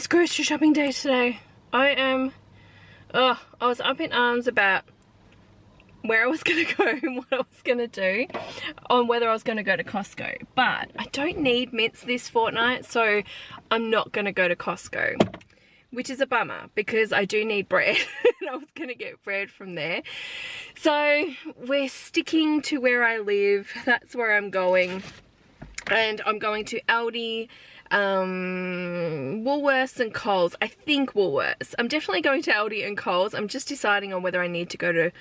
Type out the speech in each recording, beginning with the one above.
It's grocery shopping day today. I was up in arms about where I was going to go and what I was going to do, on whether I was going to go to Costco. But I don't need mince this fortnight, so I'm not going to go to Costco, which is a bummer because I do need bread and I was going to get bread from there. So we're sticking to where I live. That's where I'm going. And I'm going to Aldi, Woolworths and Coles. I think Woolworths. I'm definitely going to Aldi and Coles. I'm just deciding on whether I need to go to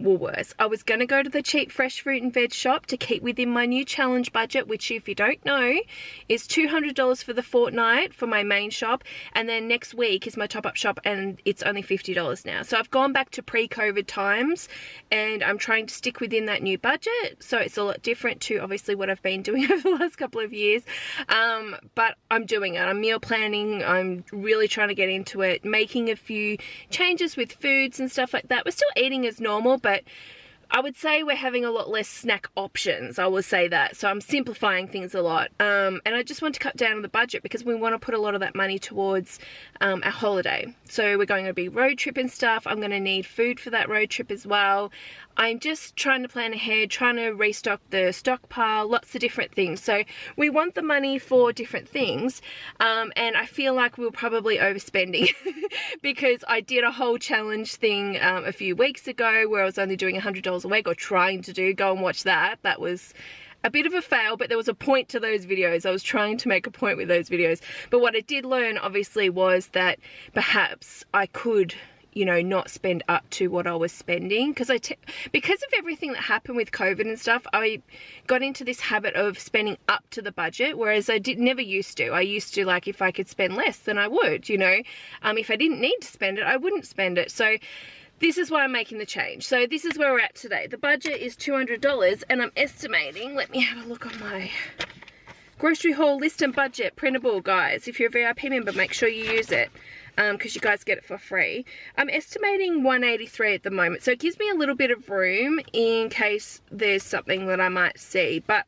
Woolworths. I was going to go to the cheap fresh fruit and veg shop to keep within my new challenge budget, which if you don't know is $200 for the fortnight for my main shop, and then next week is my top-up shop and it's only $50 now. So I've gone back to pre-COVID times and I'm trying to stick within that new budget, so it's a lot different to obviously what I've been doing over the last couple of years. But I'm doing it. I'm meal planning. I'm really trying to get into it, making a few changes with foods and stuff like that. We're still eating as normal, but I would say we're having a lot less snack options. I will say that. So I'm simplifying things a lot. And I just want to cut down on the budget because we want to put a lot of that money towards our holiday. So we're going to be road trip and stuff. I'm going to need food for that road trip as well. I'm just trying to plan ahead, trying to restock the stockpile, lots of different things. So we want the money for different things, and I feel like we're probably overspending because I did a whole challenge thing a few weeks ago where I was only doing $100 a week, or trying to do. Go and watch that. That was a bit of a fail, but there was a point to those videos. I was trying to make a point with those videos. But what I did learn obviously was that perhaps I could, you know, not spend up to what I was spending, because because of everything that happened with COVID and stuff, I got into this habit of spending up to the budget, whereas I never used to. I used to, like, if I could spend less then I would, you know. If I didn't need to spend it, I wouldn't spend it. So this is why I'm making the change. So this is where we're at today. The budget is $200 and I'm estimating, let me have a look on my grocery haul list and budget printable, guys. If you're a VIP member, make sure you use it, because you guys get it for free. I'm estimating $183 at the moment, so it gives me a little bit of room in case there's something that I might see. But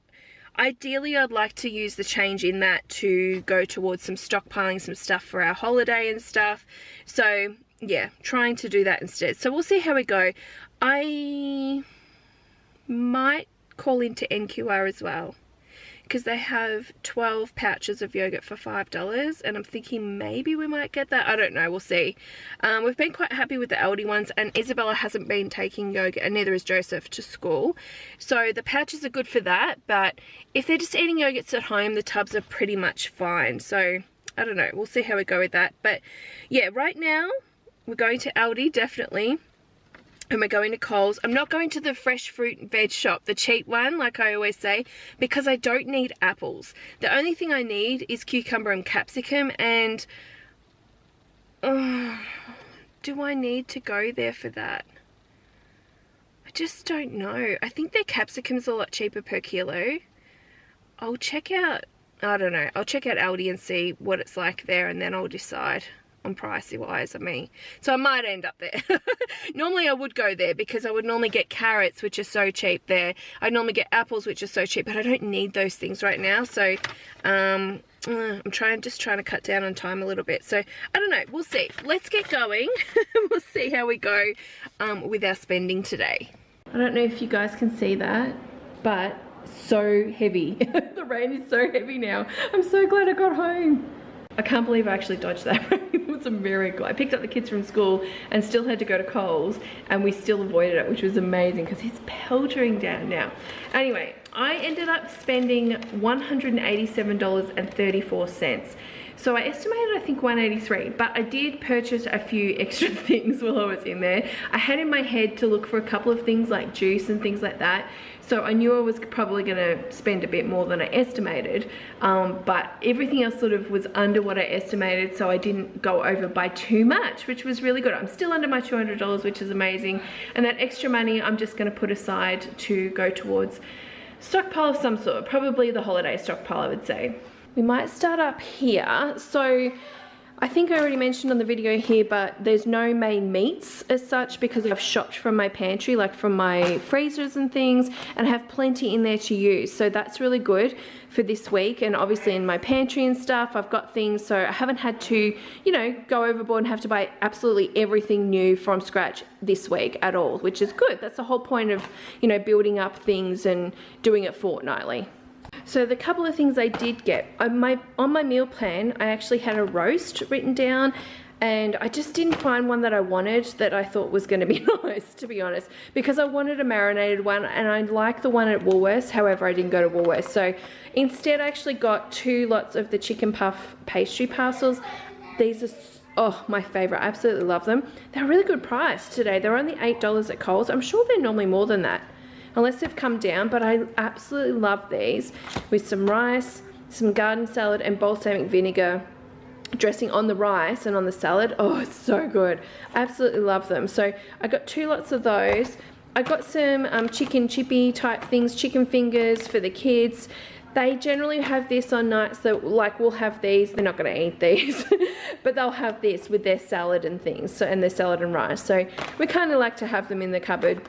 ideally I'd like to use the change in that to go towards some stockpiling some stuff for our holiday and stuff. So yeah, trying to do that instead. So we'll see how we go. I might call into NQR as well, because they have 12 pouches of yogurt for $5, and I'm thinking maybe we might get that. I don't know, we'll see. We've been quite happy with the Aldi ones, and Isabella hasn't been taking yogurt, and neither is Joseph, to school. So the pouches are good for that, but if they're just eating yogurts at home, the tubs are pretty much fine. So I don't know, we'll see how we go with that. But yeah, right now we're going to Aldi, definitely. And we're going to Coles. I'm not going to the fresh fruit and veg shop, the cheap one, like I always say, because I don't need apples. The only thing I need is cucumber and capsicum, and do I need to go there for that? I just don't know. I think their capsicum's a lot cheaper per kilo. I'll check out, I don't know, I'll check out Aldi and see what it's like there, and then I'll decide on pricey wise. I mean, so I might end up there. Normally I would go there because I would normally get carrots, which are so cheap there. I normally get apples, which are so cheap, but I don't need those things right now. So I'm just trying to cut down on time a little bit. So I don't know, we'll see. Let's get going. We'll see how we go with our spending today. I don't know if you guys can see that, but so heavy. The rain is so heavy now. I'm so glad I got home. I can't believe I actually dodged that rain. It was a miracle. I picked up the kids from school and still had to go to Coles, and we still avoided it, which was amazing because it's peltering down now. Anyway, I ended up spending $187.34. So I estimated, I think, $183, but I did purchase a few extra things while I was in there. I had in my head to look for a couple of things like juice and things like that. So I knew I was probably going to spend a bit more than I estimated, but everything else sort of was under what I estimated, so I didn't go over by too much, which was really good. I'm still under my $200, which is amazing. And that extra money I'm just going to put aside to go towards stockpile of some sort, probably the holiday stockpile, I would say. We might start up here. So I think I already mentioned on the video here, but there's no main meats as such because I've shopped from my pantry, like from my freezers and things, and I have plenty in there to use. So that's really good for this week. And obviously in my pantry and stuff, I've got things, so I haven't had to, you know, go overboard and have to buy absolutely everything new from scratch this week at all, which is good. That's the whole point of, you know, building up things and doing it fortnightly. So the couple of things I did get, on my meal plan, I actually had a roast written down, and I just didn't find one that I wanted that I thought was going to be nice, to be honest, because I wanted a marinated one, and I like the one at Woolworths. However, I didn't go to Woolworths, so instead I actually got 2 lots of the chicken puff pastry parcels. These are, oh, my favorite. I absolutely love them. They're a really good price today. They're only $8 at Coles. I'm sure they're normally more than that, unless they've come down, but I absolutely love these with some rice, some garden salad, and balsamic vinegar dressing on the rice and on the salad. Oh, it's so good. I absolutely love them. So I got 2 lots of those. I got some chicken chippy type things, chicken fingers for the kids. They generally have this on nights that, like, we'll have these. They're not going to eat these, but they'll have this with their salad and things, so, and their salad and rice. So we kind of like to have them in the cupboard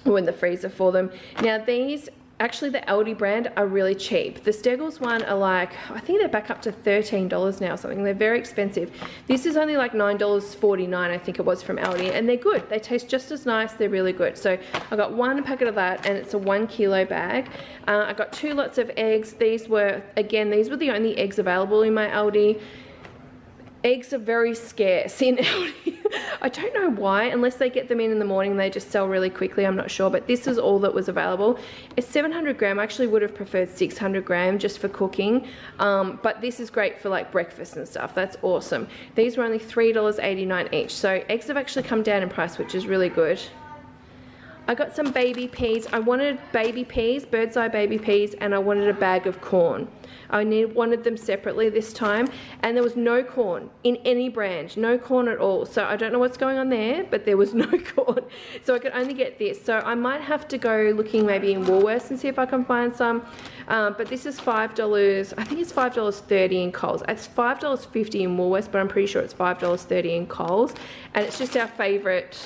or in the freezer for them. Now these, actually the Aldi brand, are really cheap. The Steggles one are like, I think they're back up to $13 now or something. They're very expensive. This is only like $9.49, I think it was, from Aldi, and they're good. They taste just as nice. They're really good. So I got 1 packet of that, and it's a 1 kilo bag. I got 2 lots of eggs. These were, again, these were the only eggs available in my Aldi. Eggs are very scarce in Aldi. I don't know why, unless they get them in the morning, they just sell really quickly. I'm not sure, but this is all that was available. It's 700 gram. I actually would have preferred 600 gram just for cooking, but this is great for like breakfast and stuff. That's awesome. These were only $3.89 each, so eggs have actually come down in price, which is really good. I got some baby peas. I wanted baby peas, bird's eye baby peas, and I wanted a bag of corn. I wanted them separately this time, and there was no corn in any brand, no corn at all. So I don't know what's going on there, but there was no corn. So I could only get this. So I might have to go looking maybe in Woolworths and see if I can find some. But this is $5. I think it's $5.30 in Coles. It's $5.50 in Woolworths, but I'm pretty sure it's $5.30 in Coles. And it's just our favourite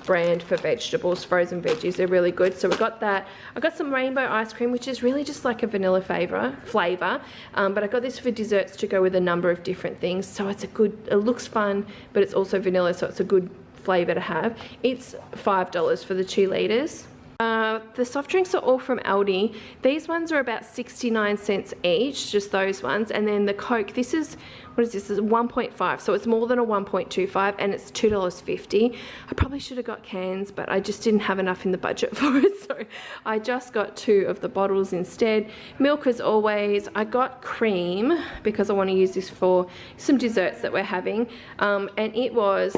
brand for vegetables, frozen veggies. They're really good. So we got that. I got some rainbow ice cream, which is really just like a vanilla flavor, but I got this for desserts to go with a number of different things. So it's a good, it looks fun, but it's also vanilla, so it's a good flavor to have. It's $5 for the 2 liters. The soft drinks are all from Aldi. These ones are about 69 cents each, just those ones. And then the Coke, this is, what is this? It's 1.5, so it's more than a 1.25, and it's $2.50. I probably should have got cans, but I just didn't have enough in the budget for it, so I just got 2 of the bottles instead. Milk as always. I got cream because I want to use this for some desserts that we're having, and it was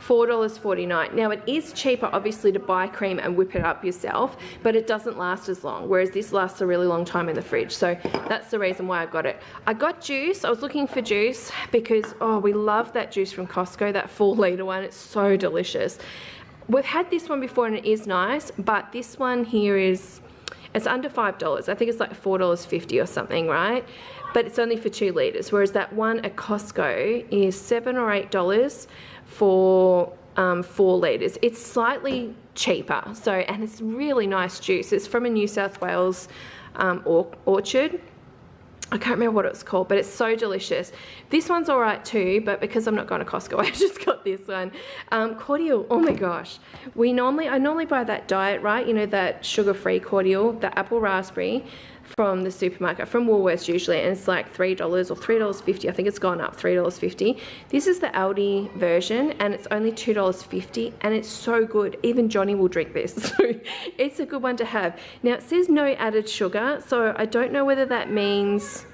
$4.49. Now it is cheaper obviously to buy cream and whip it up yourself, but it doesn't last as long, whereas this lasts a really long time in the fridge. So that's the reason why I got it. I got juice. I was looking for juice because, oh, we love that juice from Costco, that 4-litre one. It's so delicious. We've had this one before and it is nice, but this one here is, it's under $5. I think it's like $4.50 or something, right? But it's only for 2 litres, whereas that one at Costco is $7 or $8 for 4 litres. It's slightly cheaper, so, and it's really nice juice. It's from a New South Wales orchard. I can't remember what it's called, but it's so delicious. This one's all right too, but because I'm not going to Costco, I just got this one. Cordial, oh my gosh. I normally buy that diet, right? You know, that sugar-free Cordial, the apple raspberry from the supermarket, from Woolworths usually, and it's like $3 or $3.50. I think it's gone up, $3.50. This is the Aldi version, and it's only $2.50, and it's so good. Even Johnny will drink this, so it's a good one to have. Now it says no added sugar, so I don't know whether that means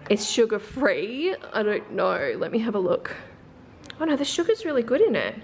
it's sugar-free. I don't know. Let me have a look. Oh no, the sugar's really good in it.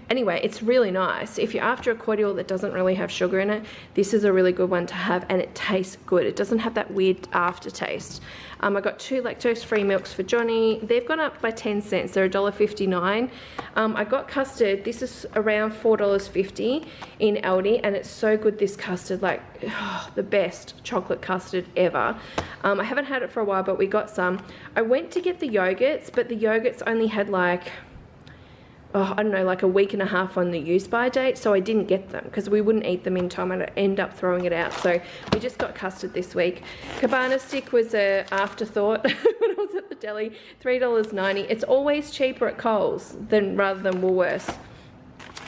Anyway, it's really nice. If you're after a cordial that doesn't really have sugar in it, this is a really good one to have, and it tastes good. It doesn't have that weird aftertaste. I got 2 lactose-free milks for Johnny. They've gone up by 10 cents. They're $1.59. I got custard. This is around $4.50 in Aldi, and it's so good, this custard. Like, oh, the best chocolate custard ever. I haven't had it for a while, but we got some. I went to get the yogurts, but the yogurts only had like, oh, I don't know, like a week and a half on the use by date, so I didn't get them because we wouldn't eat them in time and I'd end up throwing it out. So we just got custard this week. Cabana stick was an afterthought when I was at the deli, $3.90. It's always cheaper at Coles rather than Woolworths.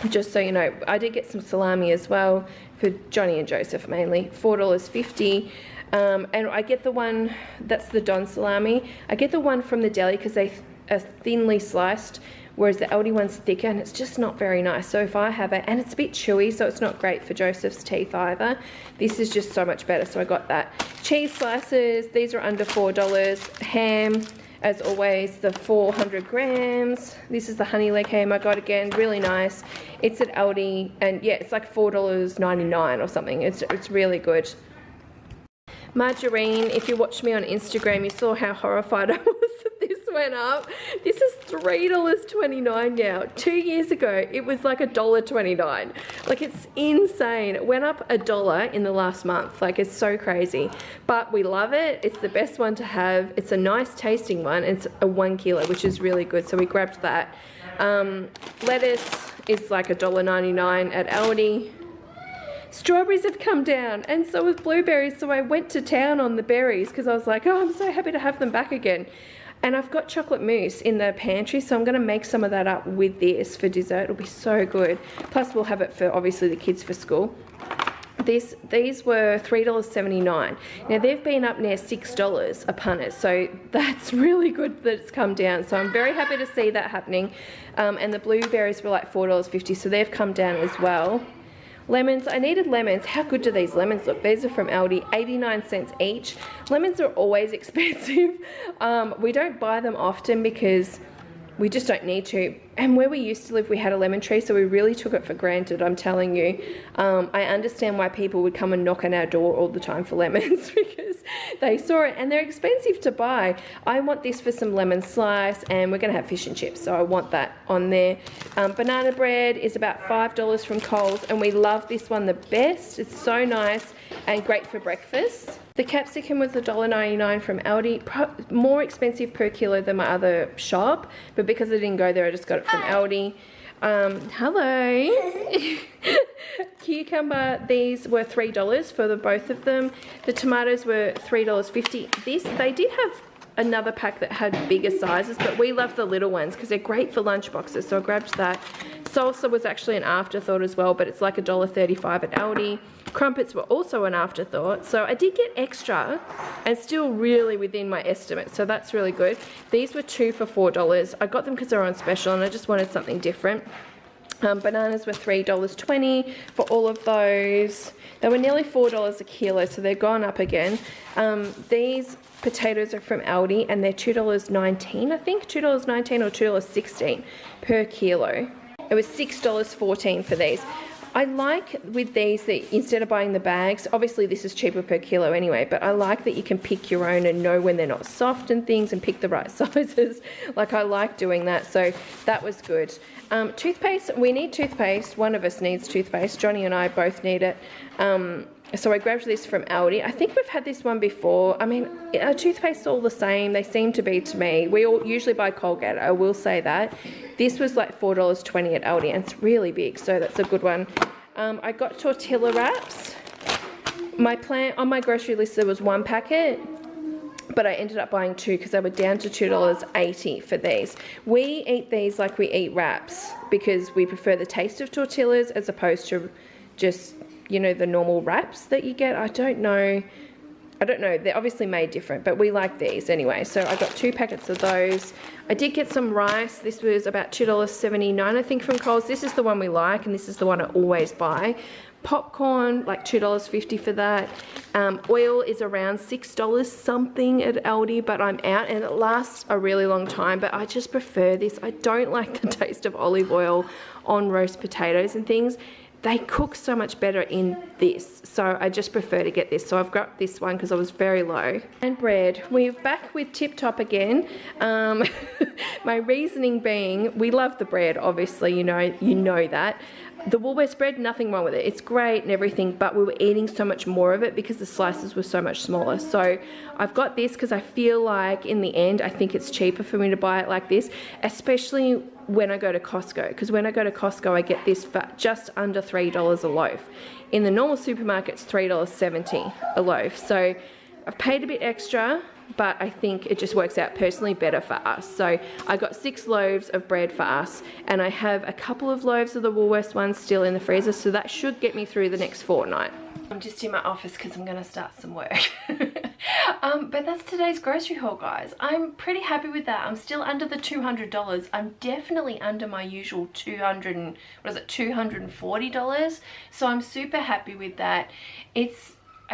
Just so you know, I did get some salami as well for Johnny and Joseph mainly, $4.50. And I get the one, that's the Don salami. I get the one from the deli because they are thinly sliced, whereas the Aldi one's thicker and it's just not very nice. So if I have it, and it's a bit chewy, so it's not great for Joseph's teeth either. This is just so much better, so I got that. Cheese slices, these are under $4. Ham, as always, the 400 grams. This is the honey leg ham I got again, really nice. It's at Aldi, and yeah, it's like $4.99 or something. It's really good. Margarine, if you watched me on Instagram, you saw how horrified I was that this went up. This is $3.29 now. 2 years ago, it was like $1.29. Like, it's insane. It went up $1 in the last month. Like, it's so crazy. But we love it. It's the best one to have. It's a nice tasting one. It's a 1 kilo, which is really good. So we grabbed that. Lettuce is like $1.99 at Aldi. Strawberries have come down, and so have blueberries, so I went to town on the berries because I was like, oh, I'm so happy to have them back again. And I've got chocolate mousse in the pantry, so I'm going to make some of that up with this for dessert. It'll be so good. Plus we'll have it for, obviously, the kids for school. These were $3.79. Now they've been up near $6 a punnet, so that's really good that it's come down. So I'm very happy to see that happening. And the blueberries were like $4.50, so they've come down as well. Lemons, I needed lemons. How good do these lemons look? These are from Aldi, 89 cents each. Lemons are always expensive. We don't buy them often because we just don't need to. And where we used to live, we had a lemon tree, so we really took it for granted, I'm telling you. I understand why people would come and knock on our door all the time for lemons because they saw it, and they're expensive to buy. I want this for some lemon slice, and we're going to have fish and chips, so I want that on there. Banana bread is about $5 from Coles, and we love this one the best. It's so nice and great for breakfast. The capsicum was $1.99 from Aldi, more expensive per kilo than my other shop, but because I didn't go there, I just got it from Aldi. Hello. Cucumber, these were $3 for the both of them. The tomatoes were $3.50. They did have another pack that had bigger sizes, but we love the little ones because they're great for lunch boxes, so I grabbed that. Salsa was actually an afterthought as well, but it's like $1.35 at Aldi. Crumpets were also an afterthought, so I did get extra and still really within my estimate, so that's really good. These were 2 for $4. I got them because they were on special and I just wanted something different. Bananas were $3.20 for all of those. They were nearly $4 a kilo, so they've gone up again. These potatoes are from Aldi, and they're $2.19, I think, $2.19 or $2.16 per kilo. It was $6.14 for these. I like with these that instead of buying the bags, obviously this is cheaper per kilo anyway, but I like that you can pick your own and know when they're not soft and things and pick the right sizes. Like, I like doing that, so that was good. Toothpaste, we need toothpaste. One of us needs toothpaste. Johnny and I both need it. So I grabbed this from Aldi. I think we've had this one before. I mean, our toothpaste's all the same. They seem to be to me. We all usually buy Colgate, I will say that. This was like $4.20 at Aldi, and it's really big, so that's a good one. I got Tortilla Wraps. My plan on my grocery list, there was 1 packet, but I ended up buying 2 because they were down to $2.80 for these. We eat these like we eat wraps because we prefer the taste of tortillas as opposed to just, you know, the normal wraps that you get. I don't know. I don't know, they're obviously made different, but we like these anyway. So I got 2 packets of those. I did get some rice. This was about $2.79, I think, from Coles. This is the one we like, and this is the one I always buy. Popcorn, like $2.50 for that. Oil is around $6 something at Aldi, but I'm out, and it lasts a really long time, but I just prefer this. I don't like the taste of olive oil on roast potatoes and things. They cook so much better in this, so I just prefer to get this. So I've got this one because I was very low. And bread, we're back with Tip Top again. My reasoning being, we love the bread, obviously, you know that. The Woolworths bread, nothing wrong with it. It's great and everything, but we were eating so much more of it because the slices were so much smaller. So I've got this because I feel like in the end, I think it's cheaper for me to buy it like this, especially when I go to Costco. Because when I go to Costco, I get this for just under $3 a loaf. In the normal supermarket, it's $3.70 a loaf. So I've paid a bit extra, but I think it just works out personally better for us. So I got 6 loaves of bread for us, and I have a couple of loaves of the Woolworths ones still in the freezer, so that should get me through the next fortnight. I'm just in my office because I'm going to start some work. But that's today's grocery haul, guys. I'm pretty happy with that. I'm still under the $200. I'm definitely under my usual $240. So I'm super happy with that. I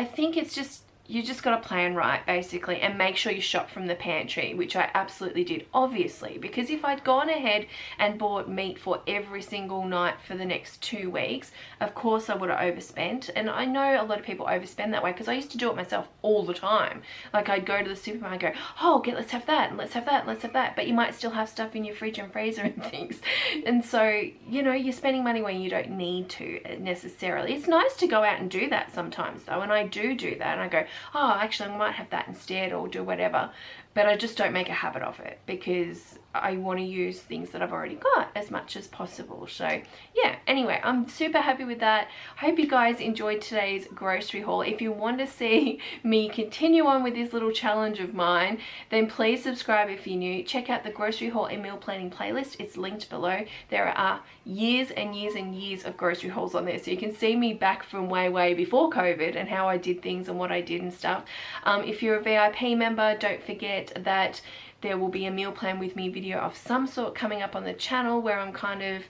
think it's just, you just got to plan right, basically, and make sure you shop from the pantry, which I absolutely did, obviously, because if I'd gone ahead and bought meat for every single night for the next 2 weeks, of course I would have overspent. And I know a lot of people overspend that way because I used to do it myself all the time. Like, I'd go to the supermarket and go, oh, let's have that, and let's have that, and let's have that, but you might still have stuff in your fridge and freezer and things. And so, you know, you're spending money when you don't need to necessarily. It's nice to go out and do that sometimes, though, and I do that, and I go, oh, actually I might have that instead, or do whatever, but I just don't make a habit of it because I want to use things that I've already got as much as possible. So yeah, anyway, I'm super happy with that. I hope you guys enjoyed today's grocery haul. If you want to see me continue on with this little challenge of mine, then please subscribe if you're new. Check out the grocery haul and meal planning playlist. It's linked below. There are years and years and years of grocery hauls on there, so you can see me back from way before COVID and how I did things and what I did and stuff. If you're a VIP member, don't forget that there will be a meal plan with me video of some sort coming up on the channel where I'm kind of,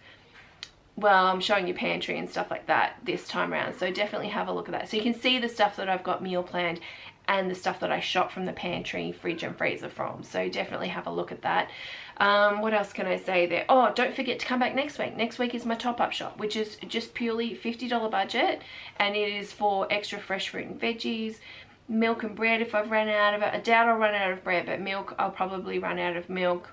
well, I'm showing you pantry and stuff like that this time around, so definitely have a look at that. So you can see the stuff that I've got meal planned and the stuff that I shop from the pantry, fridge and freezer from, so definitely have a look at that. What else can I say there? Oh, don't forget to come back next week. Next week is my top-up shop, which is just purely $50 budget, and it is for extra fresh fruit and veggies, milk and bread if I've run out of it. I doubt I'll run out of bread, but milk, I'll probably run out of milk.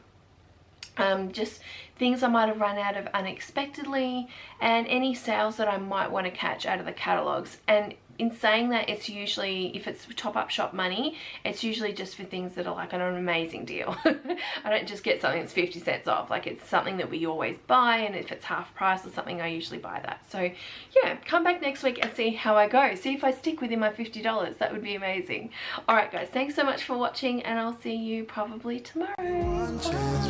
Just things I might have run out of unexpectedly, and any sales that I might want to catch out of the catalogs. And in saying that, it's usually, if it's top-up shop money, it's usually just for things that are like an amazing deal. I don't just get something that's 50 cents off. Like, it's something that we always buy, and if it's half price or something, I usually buy that. So yeah, come back next week and see how I go. See if I stick within my $50. That would be amazing. Alright guys, thanks so much for watching, and I'll see you probably tomorrow. One chance,